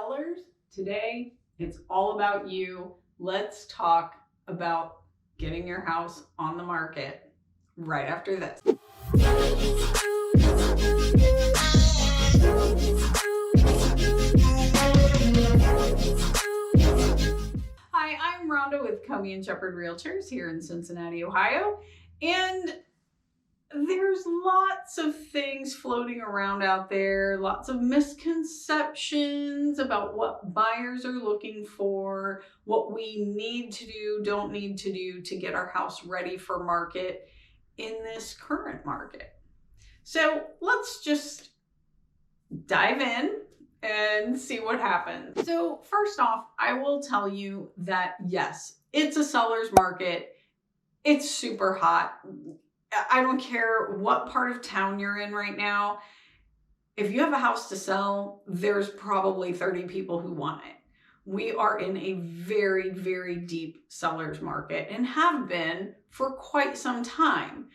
sellers. Today, it's all about you. Let's talk about getting your house on the market right after this. Hi, I'm Rhonda with Comey and Shepherd Realtors here in Cincinnati, Ohio. And there's lots of things floating around out there, lots of misconceptions about what buyers are looking for, what we need to do, don't need to do to get our house ready for market in this current market. So let's just dive in and see what happens. So first off, I will tell you that yes, it's a seller's market. It's super hot. I don't care what part of town you're in right now. If you have a house to sell, there's probably 30 people who want it. We are in a very, very deep seller's market and have been for quite some time.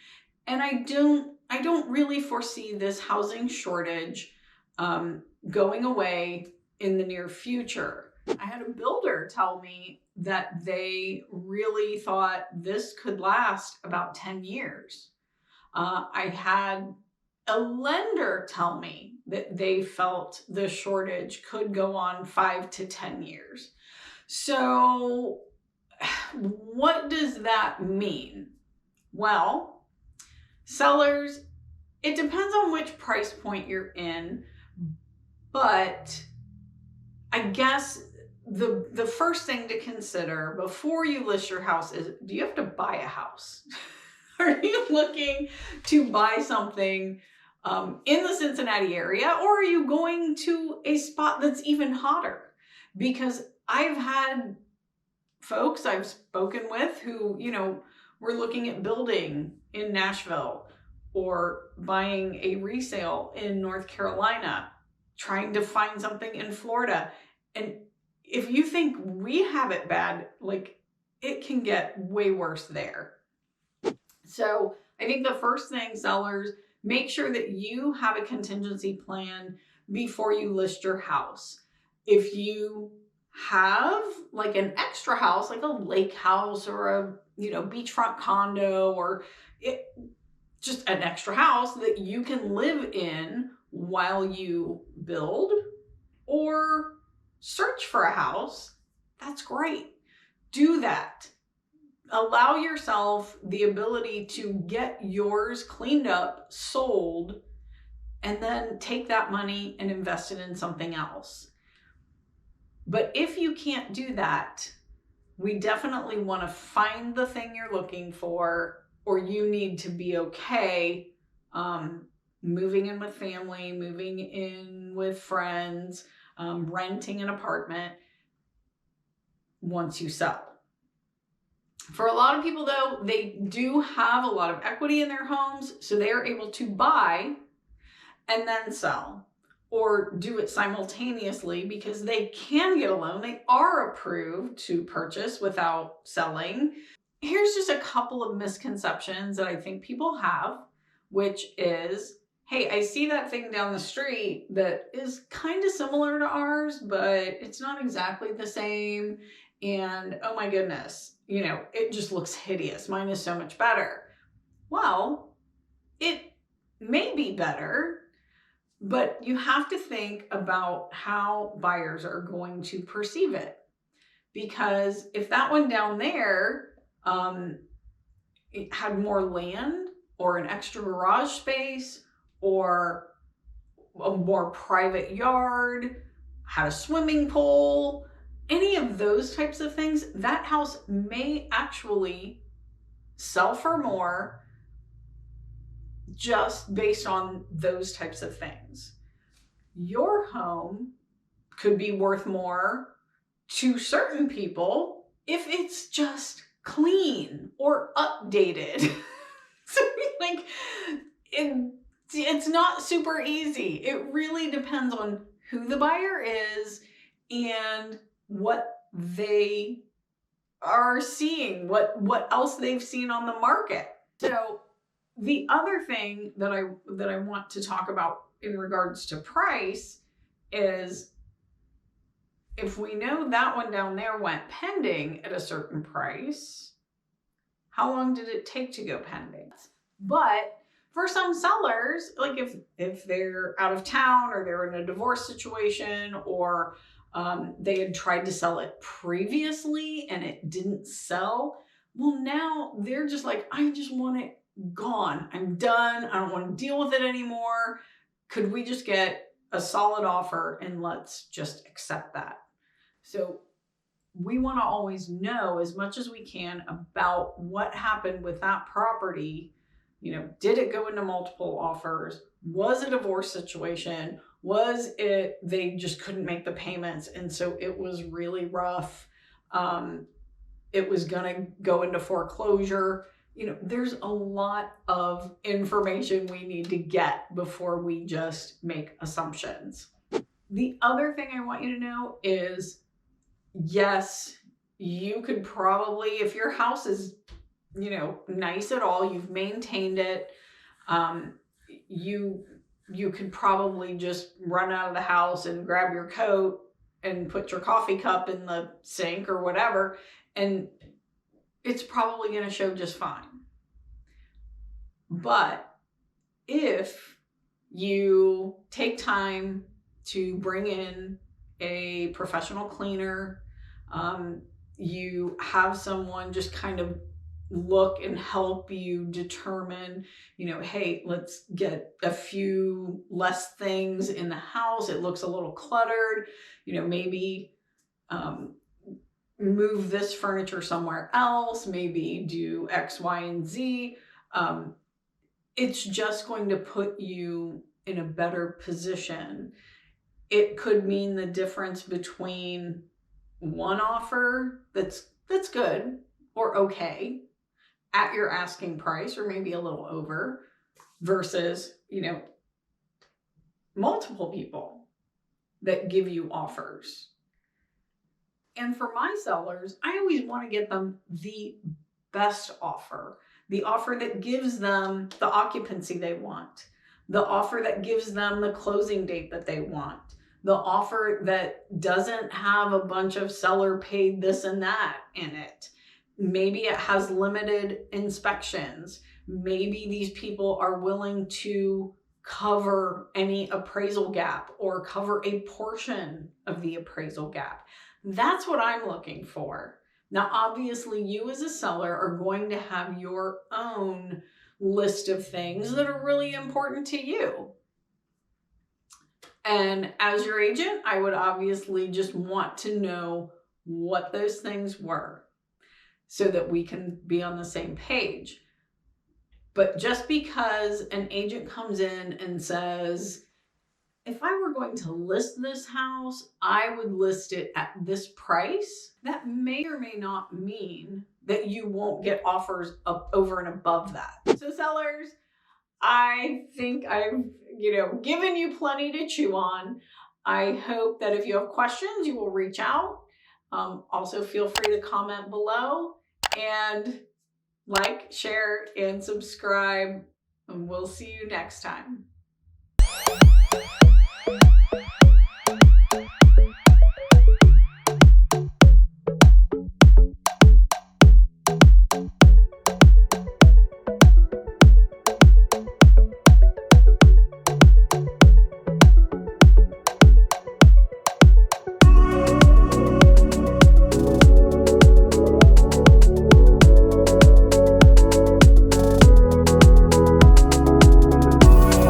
And I don't really foresee this housing shortage going away in the near future. I had a builder tell me that they really thought this could last about 10 years. I had a lender tell me that they felt the shortage could go on 5 to 10 years. So what does that mean? Well, sellers, it depends on which price point you're in, but I guess the first thing to consider before you list your house is, do you have to buy a house? Are you looking to buy something in the Cincinnati area, or are you going to a spot that's even hotter? Because I've had folks I've spoken with who, were looking at building in Nashville or buying a resale in North Carolina, trying to find something in Florida. And if you think we have it bad, it can get way worse there. So I think the first thing, sellers, make sure that you have a contingency plan before you list your house. If you have an extra house, like a lake house or a beachfront condo, or just an extra house that you can live in while you build or search for a house, that's great. Do that. Allow yourself the ability to get yours cleaned up, sold, and then take that money and invest it in something else. But if you can't do that, we definitely want to find the thing you're looking for, or you need to be okay moving in with family, moving in with friends, renting an apartment once you sell. For a lot of people, though, they do have a lot of equity in their homes, so they are able to buy and then sell, or do it simultaneously because they can get a loan. They are approved to purchase without selling. Here's just a couple of misconceptions that I think people have, which is, hey, I see that thing down the street that is kind of similar to ours, but it's not exactly the same. And oh my goodness, it just looks hideous. Mine is so much better. Well, it may be better, but you have to think about how buyers are going to perceive it. Because if that one down there it had more land or an extra garage space or a more private yard, had a swimming pool, any of those types of things, that house may actually sell for more just based on those types of things. Your home could be worth more to certain people if it's just clean or updated. So it's not super easy. It really depends on who the buyer is and what they are seeing, what else they've seen on the market. So the other thing that I want to talk about in regards to price is if we know that one down there went pending at a certain price, how long did it take to go pending? But for some sellers, like if they're out of town or they're in a divorce situation, or they had tried to sell it previously and it didn't sell, well, now they're just like, I just want it gone. I'm done. I don't want to deal with it anymore. Could we just get a solid offer and let's just accept that? So we want to always know as much as we can about what happened with that property. Did it go into multiple offers? Was it a divorce situation? Was it they just couldn't make the payments and so it was really rough? It was going to go into foreclosure. There's a lot of information we need to get before we just make assumptions. The other thing I want you to know is, yes, you could probably, if your house is, nice at all, you've maintained it, you could probably just run out of the house and grab your coat and put your coffee cup in the sink or whatever, and it's probably going to show just fine. But if you take time to bring in a professional cleaner, you have someone just kind of look and help you determine, hey, let's get a few less things in the house. It looks a little cluttered, maybe move this furniture somewhere else, maybe do X, Y, and Z. It's just going to put you in a better position. It could mean the difference between one offer that's good or okay at your asking price, or maybe a little over, versus, multiple people that give you offers. And for my sellers, I always want to get them the best offer, the offer that gives them the occupancy they want, the offer that gives them the closing date that they want, the offer that doesn't have a bunch of seller paid this and that in it. Maybe it has limited inspections. Maybe these people are willing to cover any appraisal gap or cover a portion of the appraisal gap. That's what I'm looking for. Now, obviously, you as a seller are going to have your own list of things that are really important to you. And as your agent, I would obviously just want to know what those things were so that we can be on the same page. But just because an agent comes in and says, if I were going to list this house, I would list it at this price, that may or may not mean that you won't get offers up over and above that. So sellers, I think I've, given you plenty to chew on. I hope that if you have questions, you will reach out. Also feel free to comment below and like, share, and subscribe. And we'll see you next time.